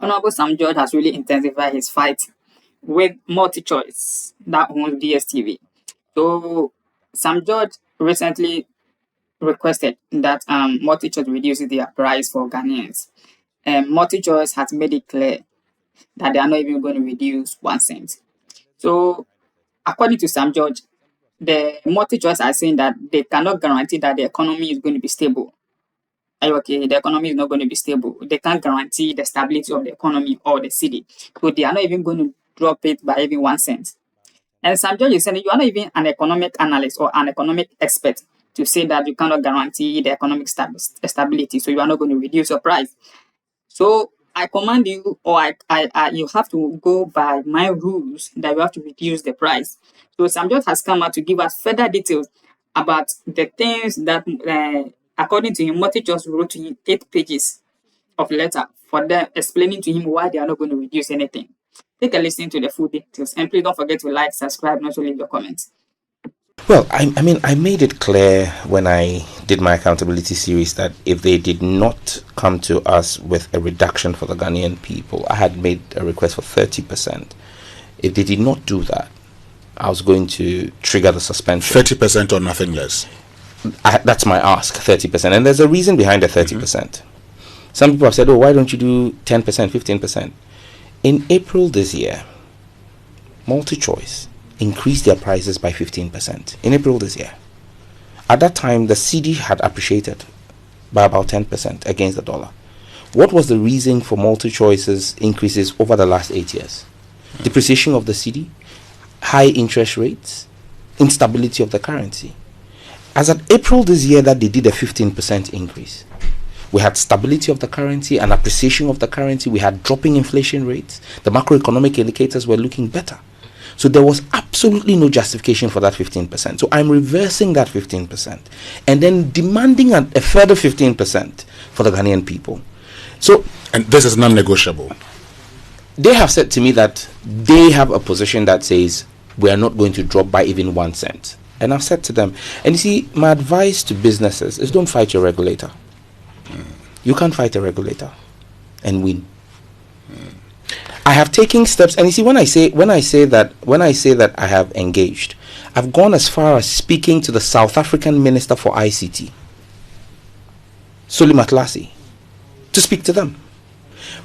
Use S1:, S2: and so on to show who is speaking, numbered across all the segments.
S1: Honorable Sam George has really intensified his fight with Multichoice that owns Dstv. So Sam George recently requested that Multichoice reduces their price for Ghanaians. Multichoice has made it clear that they are not even going to reduce 1 cent. So according to Sam George, the Multichoice are saying that they cannot guarantee that the economy is going to be stable. Are you okay? The economy is not going to be stable. They can't guarantee the stability of the economy or the city. So they are not even going to drop it by even 1 cent. And Sam George is saying you are not even an economic analyst or an economic expert to say that you cannot guarantee the economic stability. So you are not going to reduce your price. So I command you, or you have to go by my rules that you have to reduce the price. So Sam George has come out to give us further details about the things that, according to him, Multichoice wrote to him 8 pages of letter for them explaining to him why they are not going to reduce anything. Take a listen to the full details, and please don't forget to like, subscribe, and also leave your comments.
S2: Well, I made it clear when I did my accountability series that if they did not come to us with a reduction for the Ghanaian people, I had made a request for 30%. If they did not do that, I was going to trigger the suspension.
S3: 30% or nothing less?
S2: That's my ask, 30%. And there's a reason behind the 30%. Some people have said, oh, why don't you do 10%, 15%? In April this year, Multichoice increased their prices by 15% in April this year. At that time, the cedi had appreciated by about 10% against the dollar. What was the reason for Multichoice's increases over the last 8 years? Depreciation of the cedi, high interest rates, instability of the currency. As at April this year that they did a 15% increase, we had stability of the currency and appreciation of the currency. We had dropping inflation rates. The macroeconomic indicators were looking better. So there was absolutely no justification for that 15%. So I'm reversing that 15% and then demanding a further 15% for the Ghanaian people. So,
S3: and this is non-negotiable.
S2: They have said to me that they have a position that says we are not going to drop by even 1 cent. And I've said to them, and you see, my advice to businesses is don't fight your regulator. You can't fight a regulator and win. I have taken steps, and you see, when I say that I have engaged, I've gone as far as speaking to the South African Minister for ICT, Suli Matlasi, to speak to them.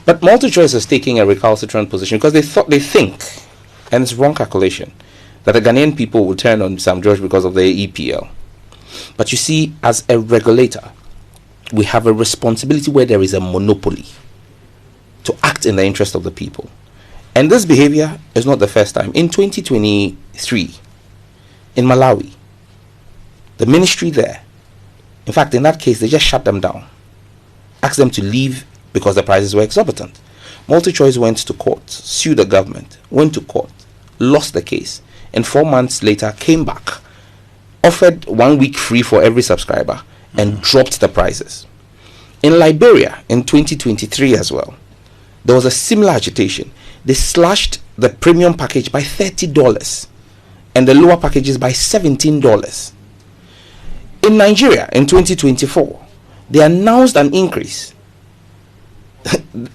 S2: But Multichoice is taking a recalcitrant position because they think, and it's wrong calculation, that the Ghanaian people will turn on Sam George because of the EPL. But you see, as a regulator, we have a responsibility where there is a monopoly to act in the interest of the people. And this behavior is not the first time. In 2023, in Malawi, the ministry there, in fact, in that case, they just shut them down, asked them to leave because the prices were exorbitant. Multichoice went to court, sued the government, went to court, lost the case, and 4 months later came back, offered 1 week free for every subscriber, and dropped the prices. In Liberia, in 2023 as well, there was a similar agitation. They slashed the premium package by $30 and the lower packages by $17. In Nigeria, in 2024, they announced an increase.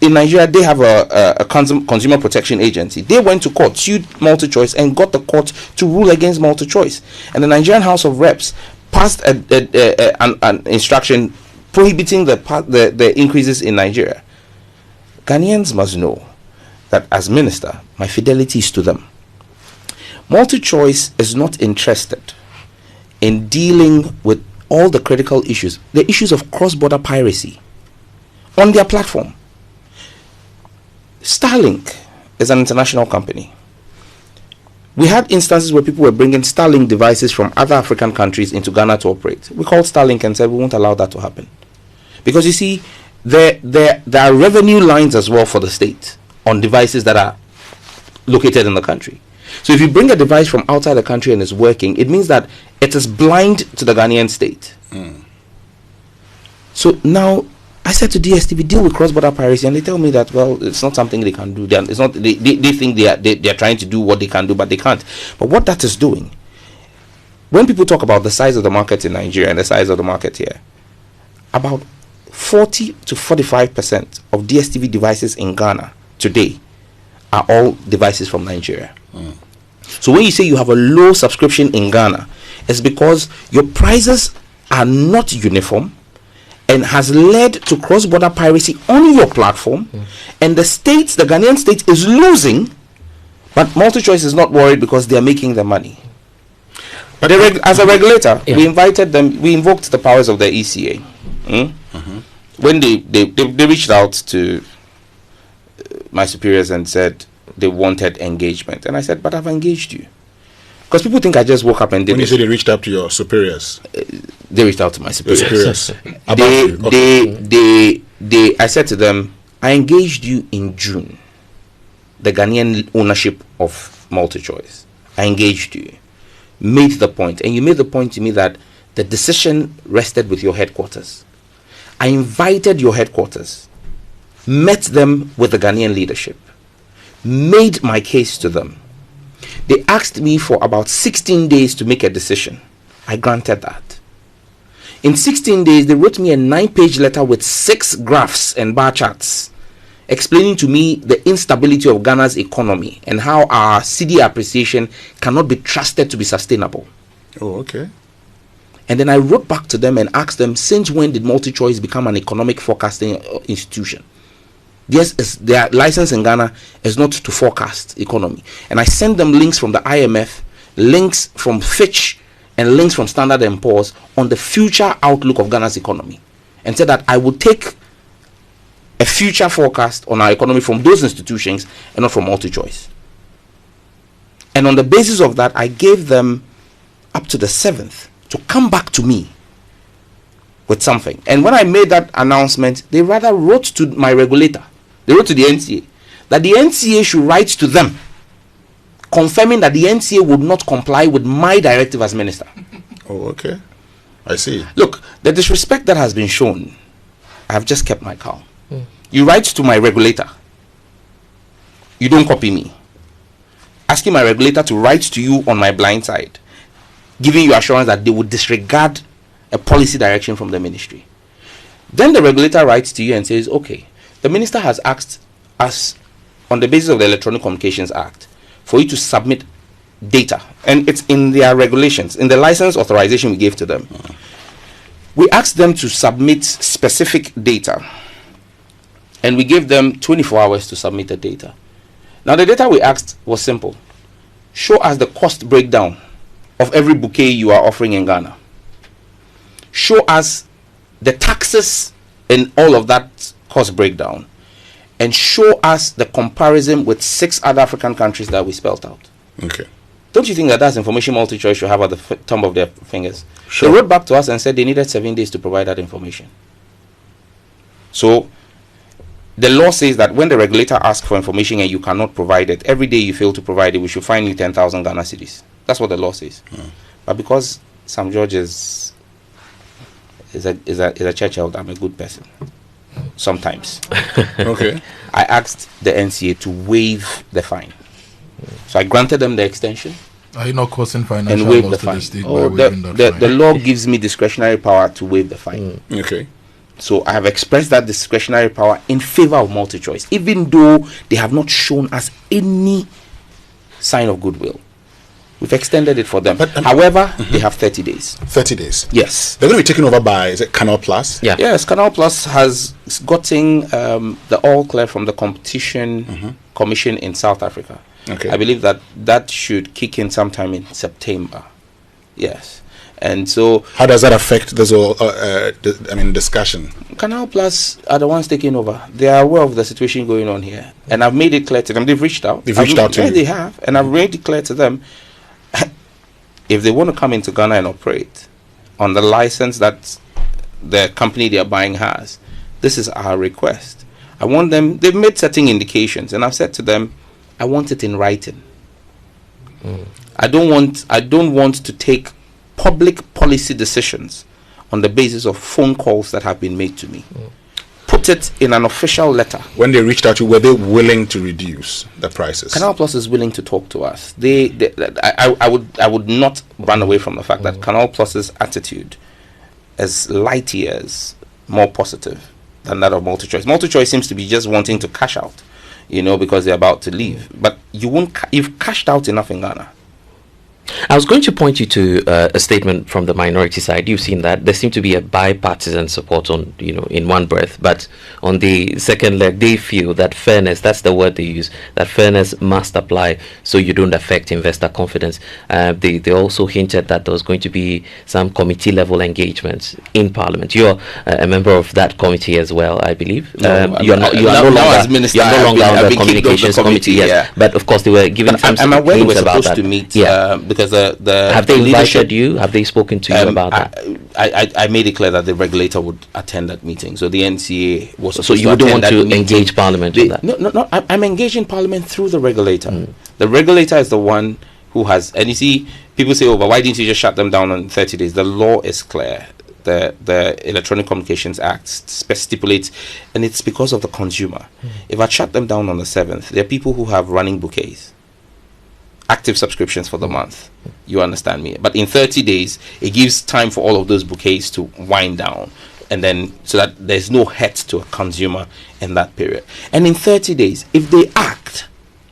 S2: In Nigeria, they have a consumer protection agency. They went to court, sued Multichoice, and got the court to rule against Multichoice. And the Nigerian House of Reps passed an instruction prohibiting the increases in Nigeria. Ghanaians must know that as minister, my fidelity is to them. Multichoice is not interested in dealing with all the critical issues, the issues of cross-border piracy on their platform. Starlink is an international company. We had instances where people were bringing Starlink devices from other African countries into Ghana to operate. We called Starlink and said we won't allow that to happen. Because you see, there are revenue lines as well for the state on devices that are located in the country. So if you bring a device from outside the country and it's working, it means that it is blind to the Ghanaian state. So now I said to DSTV, deal with cross-border piracy, and they tell me that, well, it's not something they can do. It's not. They think they are trying to do what they can do, but they can't. But what that is doing, when people talk about the size of the market in Nigeria and the size of the market here, about 40 to 45% of DSTV devices in Ghana today are all devices from Nigeria. So when you say you have a low subscription in Ghana, it's because your prices are not uniform and has led to cross-border piracy on your platform, and the Ghanaian state is losing, but MultiChoice is not worried because they are making the money. But as a regulator, we invoked the powers of the ECA. When they reached out to my superiors and said they wanted engagement, and I said, but I've engaged you. Because people think I just woke up and did it.
S3: When you say they reached out to your superiors?
S2: They reached out to my superiors. I said to them, I engaged you in June. The Ghanaian ownership of MultiChoice. I engaged you. Made the point. And you made the point to me that the decision rested with your headquarters. I invited your headquarters. Met them with the Ghanaian leadership. Made my case to them. They asked me for about 16 days to make a decision. I granted that. In 16 days, they wrote me a 9-page letter with 6 graphs and bar charts explaining to me the instability of Ghana's economy and how our cedi appreciation cannot be trusted to be sustainable.
S3: Oh, okay.
S2: And then I wrote back to them and asked them, since when did MultiChoice become an economic forecasting institution? Yes, their license in Ghana is not to forecast economy. And I sent them links from the IMF, links from Fitch, and links from Standard & Poor's on the future outlook of Ghana's economy. And said that I would take a future forecast on our economy from those institutions and not from MultiChoice. And on the basis of that, I gave them up to the 7th to come back to me with something. And when I made that announcement, they rather wrote to my regulator. They wrote to the NCA that the NCA should write to them confirming that the NCA would not comply with my directive as minister.
S3: Oh, okay. I see.
S2: Look, the disrespect that has been shown, I have just kept my calm. You write to my regulator. You don't copy me. Asking my regulator to write to you on my blind side, giving you assurance that they would disregard a policy direction from the ministry. Then the regulator writes to you and says, okay, the minister has asked us on the basis of the Electronic Communications Act for you to submit data, and it's in their regulations, in the license authorization we gave to them. We asked them to submit specific data, and we gave them 24 hours to submit the data. Now the data we asked was simple. Show us the cost breakdown of every bouquet you are offering in Ghana. Show us the taxes and all of that cost breakdown, and show us the comparison with 6 other African countries that we spelled out.
S3: Okay.
S2: Don't you think that that's information MultiChoice should have at the thumb of their fingers?
S3: Sure.
S2: They wrote back to us and said they needed 7 days to provide that information. So the law says that when the regulator asks for information and you cannot provide it, every day you fail to provide it, we should fine you 10,000 Ghana cedis. That's what the law says. But because Sam George is a church elder, I'm a good person. Sometimes.
S3: Okay.
S2: I asked the NCA to waive the fine. So I granted them the extension.
S4: Are you not causing financial
S2: and waive
S4: loss
S2: the
S4: to
S2: fine.
S4: the state
S2: Oh,
S4: by waiving that fine?
S2: the law gives me discretionary power to waive the fine.
S3: Okay.
S2: So I have expressed that discretionary power in favor of MultiChoice, even though they have not shown us any sign of goodwill. We've extended it for them. However, they have 30 days.
S3: 30 days.
S2: Yes.
S3: They're going to be taken over by, is it Canal Plus?
S2: Yeah. Yes, Canal Plus has gotten the all clear from the Competition Commission in South Africa.
S3: Okay.
S2: I believe that should kick in sometime in September. Yes. And so,
S3: how does that affect this whole, discussion?
S2: Canal Plus are the ones taking over. They are aware of the situation going on here, and I've made it clear to them. They've reached out.
S3: They've reached out to you.
S2: They have, and I've made it clear to them. If they want to come into Ghana and operate on the license that the company they are buying has, this is our request. I want them. They've made certain indications, and I've said to them, I want it in writing. I don't want to take public policy decisions on the basis of phone calls that have been made to me. Put it in an official letter.
S3: When they reached out to you, were they willing to reduce the prices?
S2: Canal Plus is willing to talk to us. I would not run away from the fact that Canal Plus's attitude is light years more positive than that of Multichoice. Multichoice seems to be just wanting to cash out, because they're about to leave. But you've cashed out enough in Ghana.
S4: I was going to point you to a statement from the minority side. You've seen that there seemed to be a bipartisan support on, in one breath, but on the second leg, they feel that fairness, that's the word they use, that fairness must apply so you don't affect investor confidence. They also hinted that there was going to be some committee level engagements in Parliament. You're a member of that committee as well, I believe. You are no longer on the communications committee, yes. But of course, they were given some
S2: I'm aware
S4: hints
S2: we're
S4: about
S2: supposed
S4: that.
S2: to meet. Because
S4: have they invited you? Have they spoken to you about that?
S2: I made it clear that the regulator would attend that meeting. So the NCA was supposed
S4: so you wouldn't want to engage Parliament on that?
S2: No. I'm engaging Parliament through the regulator. The regulator is the one who has. And you see, people say, but why didn't you just shut them down in 30 days? The law is clear. The Electronic Communications Act stipulates, and it's because of the consumer. If I shut them down on the 7th, there are people who have running bouquets, active subscriptions for the month. You understand me? But in 30 days, it gives time for all of those bouquets to wind down, and then so that there's no hurt to a consumer in that period. And in 30 days, if they act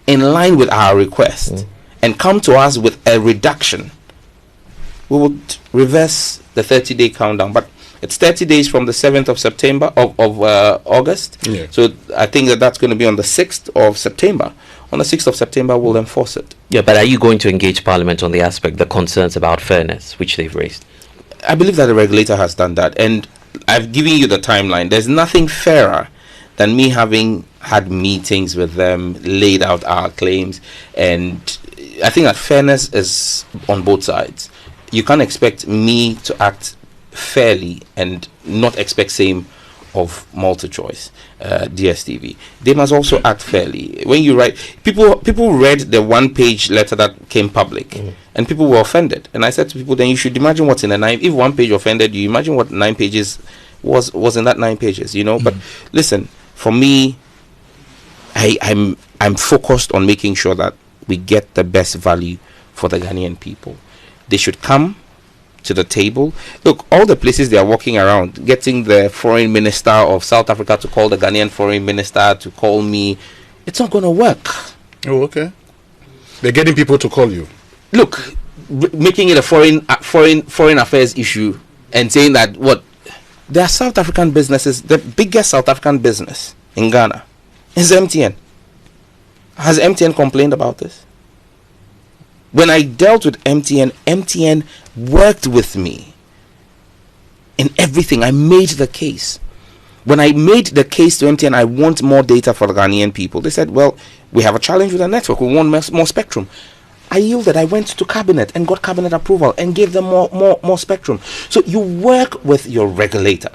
S2: in line with our request and come to us with a reduction, we would reverse the 30-day countdown. But it's 30 days from the 7th of September of August. Yeah. So I think that's going to be on the 6th of September. On the 6th of September, we'll enforce it.
S4: Yeah, but are you going to engage Parliament on the concerns about fairness, which they've raised?
S2: I believe that the regulator has done that. And I've given you the timeline. There's nothing fairer than me having had meetings with them, laid out our claims. And I think that fairness is on both sides. You can't expect me to act fairly and not expect same of Multichoice, Dstv. They must also act fairly. When you write, people read the one-page letter that came public, and people were offended. And I said to people, then you should imagine what's in the 9. If one page offended you, imagine what 9 pages was in that 9 pages. But listen, for me, I'm focused on making sure that we get the best value for the Ghanaian people. They should come to the table. Look, all the places they are walking around, getting the foreign minister of South Africa to call the Ghanaian foreign minister to call me, it's not going to work.
S3: Oh, okay. They're getting people to call you.
S2: Look, making it a foreign affairs issue and saying that there are South African businesses. The biggest South African business in Ghana is MTN. Has MTN complained about this? When I dealt with MTN worked with me in everything. I made the case. When I made the case to MTN, I want more data for the Ghanaian people. They said, well, we have a challenge with the network. We want more spectrum. I yielded. I went to cabinet and got cabinet approval and gave them more spectrum. So you work with your regulator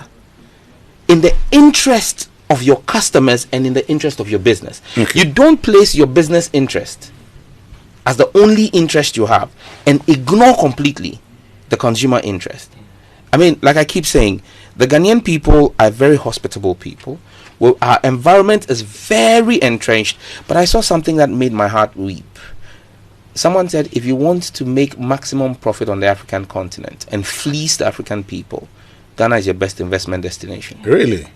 S2: in the interest of your customers and in the interest of your business. Okay. You don't place your business interest as the only interest you have and ignore completely the consumer interest. I mean, like I keep saying, the Ghanaian people are very hospitable people. Well, our environment is very entrenched, but I saw something that made my heart weep. Someone said, if you want to make maximum profit on the African continent and fleece the African people, Ghana is your best investment destination.
S3: Really?